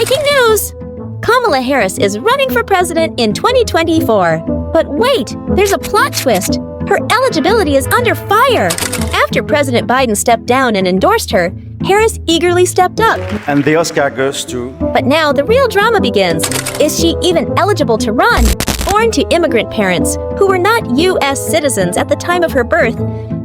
Breaking news! Kamala Harris is running for president in 2024. But wait, there's a plot twist. Her eligibility is under fire. After President Biden stepped down and endorsed her, Harris eagerly stepped up. And the Oscar goes to... But now the real drama begins. Is she even eligible to run? Born to immigrant parents who were not U.S. citizens at the time of her birth,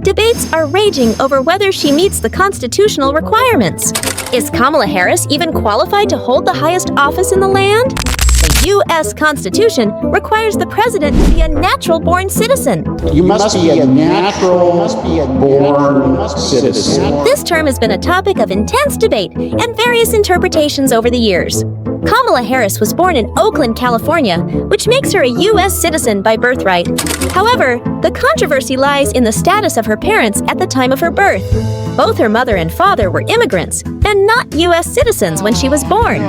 debates are raging over whether she meets the constitutional requirements. Is Kamala Harris even qualified to hold the highest office in the land? The U.S. Constitution requires the president to be a natural-born citizen. You must be a natural-born citizen. This term has been a topic of intense debate and various interpretations over the years. Kamala Harris was born in Oakland, California, which makes her a U.S. citizen by birthright. However, the controversy lies in the status of her parents at the time of her birth. Both her mother and father were immigrants and not U.S. citizens when she was born.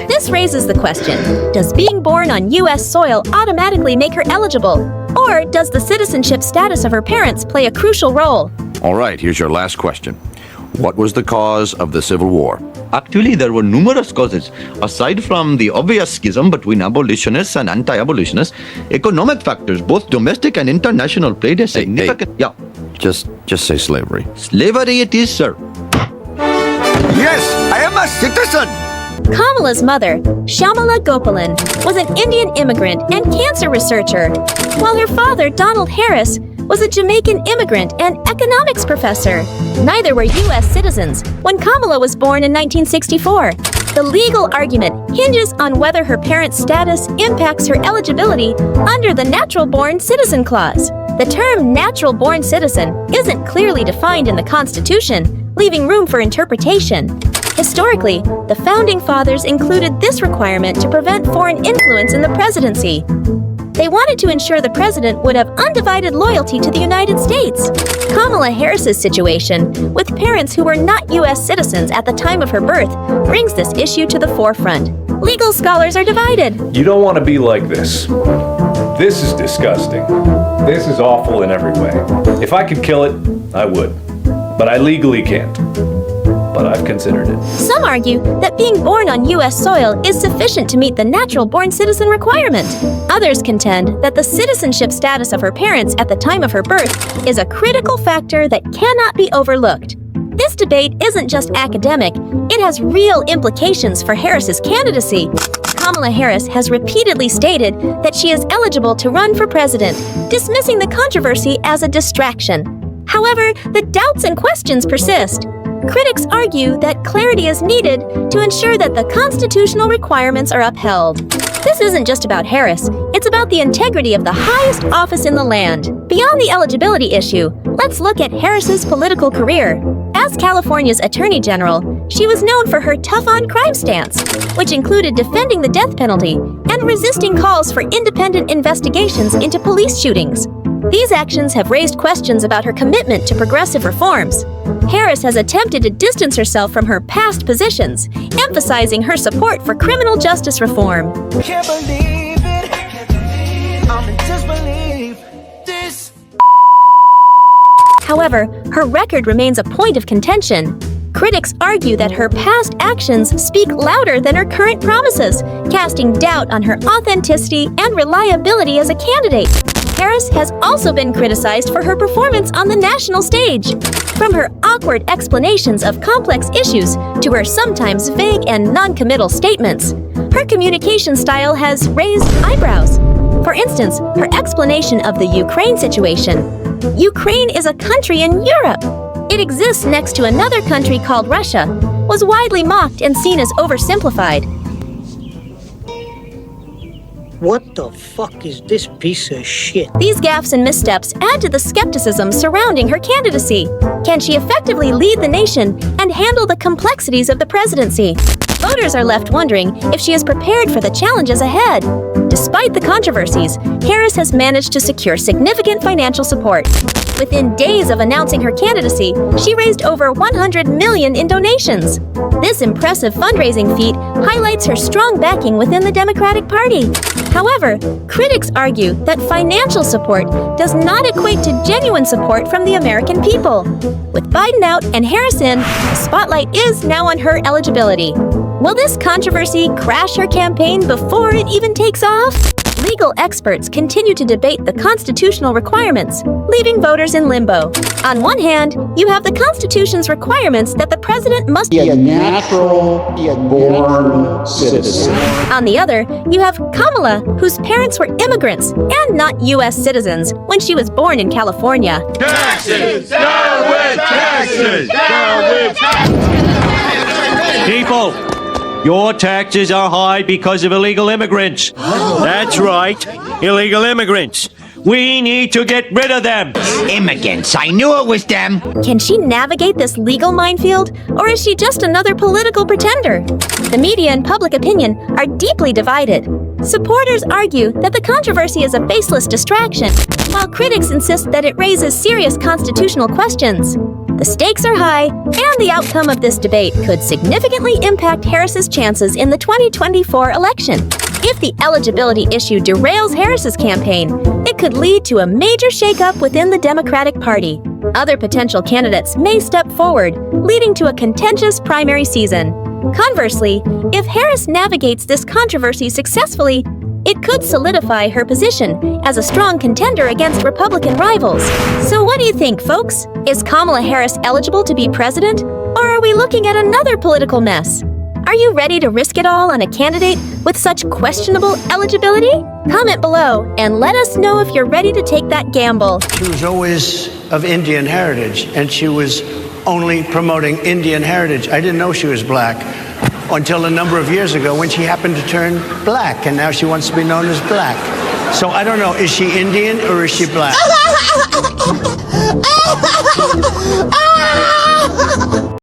This raises the question, does being born on U.S. soil automatically make her eligible? Or does the citizenship status of her parents play a crucial role? All right, here's your last question. What was the cause of the Civil War? Actually, there were numerous causes. Aside from the obvious schism between abolitionists and anti-abolitionists, economic factors, both domestic and international, played a significant... Yeah. Just say slavery. Slavery it is, sir. Yes, I am a citizen! Kamala's mother, Shyamala Gopalan, was an Indian immigrant and cancer researcher, while her father, Donald Harris, was a Jamaican immigrant and economics professor. Neither were U.S. citizens when Kamala was born in 1964. The legal argument hinges on whether her parents' status impacts her eligibility under the Natural-Born Citizen Clause. The term natural-born citizen isn't clearly defined in the Constitution, leaving room for interpretation. Historically, the Founding Fathers included this requirement to prevent foreign influence in the presidency. They wanted to ensure the president would have undivided loyalty to the United States. Kamala Harris's situation, with parents who were not U.S. citizens at the time of her birth, brings this issue to the forefront. Legal scholars are divided. You don't want to be like this. This is disgusting. This is awful in every way. If I could kill it, I would. But I legally can't. But I've considered it. Some argue that being born on U.S. soil is sufficient to meet the natural-born citizen requirement. Others contend that the citizenship status of her parents at the time of her birth is a critical factor that cannot be overlooked. This debate isn't just academic, it has real implications for Harris's candidacy. Kamala Harris has repeatedly stated that she is eligible to run for president, dismissing the controversy as a distraction. However, the doubts and questions persist. Critics argue that clarity is needed to ensure that the constitutional requirements are upheld. This isn't just about Harris, it's about the integrity of the highest office in the land. Beyond the eligibility issue, let's look at Harris's political career. As California's Attorney General, she was known for her tough-on-crime stance, which included defending the death penalty and resisting calls for independent investigations into police shootings. These actions have raised questions about her commitment to progressive reforms. Harris has attempted to distance herself from her past positions, emphasizing her support for criminal justice reform. Can't believe it. I'm in disbelief. This. However, her record remains a point of contention. Critics argue that her past actions speak louder than her current promises, casting doubt on her authenticity and reliability as a candidate. Harris has also been criticized for her performance on the national stage. From her awkward explanations of complex issues to her sometimes vague and non-committal statements, her communication style has raised eyebrows. For instance, her explanation of the Ukraine situation. Ukraine is a country in Europe. It exists next to another country called Russia, was widely mocked and seen as oversimplified. What the fuck is this piece of shit? These gaffes and missteps add to the skepticism surrounding her candidacy. Can she effectively lead the nation and handle the complexities of the presidency? Voters are left wondering if she is prepared for the challenges ahead. Despite the controversies, Harris has managed to secure significant financial support. Within days of announcing her candidacy, she raised over $100 million in donations. This impressive fundraising feat highlights her strong backing within the Democratic Party. However, critics argue that financial support does not equate to genuine support from the American people. With Biden out and Harris in, the spotlight is now on her eligibility. Will this controversy crash her campaign before it even takes off? Legal experts continue to debate the constitutional requirements, leaving voters in limbo. On one hand, you have the Constitution's requirements that the president must Be a natural born citizen. On the other, you have Kamala, whose parents were immigrants and not U.S. citizens when she was born in California. Taxes! Down with taxes! Down with taxes! People, your taxes are high because of illegal immigrants. That's right, illegal immigrants. We need to get rid of them. Immigrants, I knew it was them. Can she navigate this legal minefield, or is she just another political pretender? The media and public opinion are deeply divided. Supporters argue that the controversy is a baseless distraction, while critics insist that it raises serious constitutional questions. The stakes are high, and the outcome of this debate could significantly impact Harris's chances in the 2024 election. If the eligibility issue derails Harris's campaign, it could lead to a major shakeup within the Democratic Party. Other potential candidates may step forward, leading to a contentious primary season. Conversely, if Harris navigates this controversy successfully, it could solidify her position as a strong contender against Republican rivals. So what do you think, folks? Is Kamala Harris eligible to be president? Or are we looking at another political mess? Are you ready to risk it all on a candidate with such questionable eligibility? Comment below and let us know if you're ready to take that gamble. She was always of Indian heritage, and she was only promoting Indian heritage. I didn't know she was black until a number of years ago when she happened to turn black, and now she wants to be known as black. So I don't know, is she Indian or is she black?